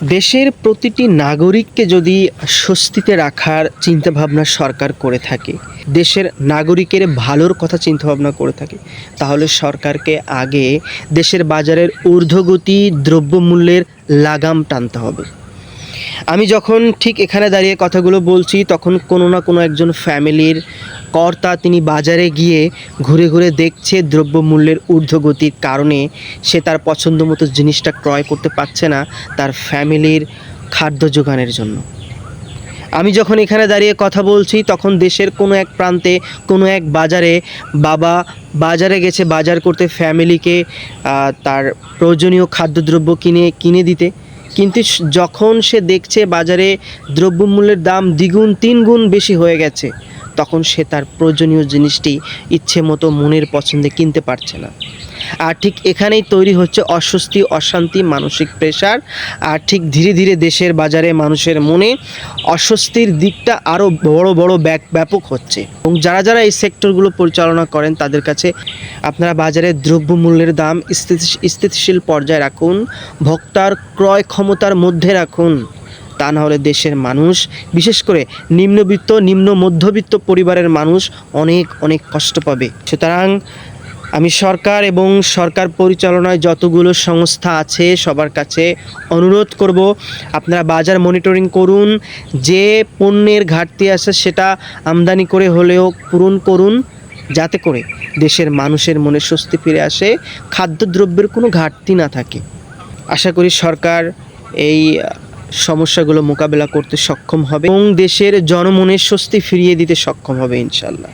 দেশের প্রতিটি নাগরিককে যদি স্বস্তিতে রাখার চিন্তাভাবনা সরকার করে থাকে, দেশের নাগরিকের ভালোর কথা চিন্তাভাবনা করে থাকে, তাহলে সরকারকে আগে দেশের বাজারের ঊর্ধ্বগতি দ্রব্যমূল্যের লাগাম টানতে হবে। আমি যখন ঠিক এখানে দাঁড়িয়ে কথাগুলো বলছি, তখন কোনো না কোনো একজন ফ্যামিলির কর্তা তিনি বাজারে গিয়ে ঘুরে ঘুরে দেখছে দ্রব্যমূল্যের ঊর্ধ্বগতির কারণে সে তার পছন্দ মতো জিনিসটা ক্রয় করতে পারছে না তার ফ্যামিলির খাদ্য যোগানের জন্য। আমি যখন এখানে দাঁড়িয়ে কথা বলছি, তখন দেশের কোনো এক প্রান্তে কোনো এক বাজারে বাবা বাজারে গেছে বাজার করতে ফ্যামিলিকে তার প্রয়োজনীয় খাদ্যদ্রব্য কিনে দিতে, কিন্তু যখন সে দেখছে বাজারে দ্রব্যমূল্যের দাম দ্বিগুণ তিনগুণ বেশি হয়ে গেছে, তখন সে তার প্রয়োজনীয় জিনিসটি ইচ্ছে মতো মনের পছন্দে কিনতে পারছে না। আর ঠিক এখানেই তৈরি হচ্ছে অস্বস্তি, অশান্তি, মানসিক প্রেশার। আর ঠিক ধীরে ধীরে দেশের বাজারে মানুষের মনে অস্বস্তির দিকটা আরও বড় বড় ব্যাপক হচ্ছে। এবং যারা যারা এই সেক্টরগুলো পরিচালনা করেন, তাদের কাছে আপনারা বাজারে দ্রব্যমূল্যের দাম স্থিতিশীল পর্যায়ে রাখুন, ভোক্তার ক্রয় ক্ষমতার মধ্যে রাখুন। তা না হলে দেশের মানুষ, বিশেষ করে নিম্নবিত্ত নিম্ন মধ্যবিত্ত পরিবারের মানুষ অনেক অনেক কষ্ট পাবে। সুতরাং আমি সরকার এবং সরকার পরিচালনায় যতগুলো সংস্থা আছে সবার কাছে অনুরোধ করব, আপনারা বাজার মনিটরিং করুন, যে পণ্যের ঘাটতি আছে সেটা আমদানি করে হলেও পূরণ করুন, যাতে করে দেশের মানুষের মনে স্বস্তি ফিরে আসে, খাদ্যদ্রব্যের কোনো ঘাটতি না থাকে। আশা করি সরকার এই সমস্যাগুলো মোকাবেলা করতে সক্ষম হবে এবং দেশের জনমনের স্বস্তি ফিরিয়ে দিতে সক্ষম হবে ইনশাল্লাহ।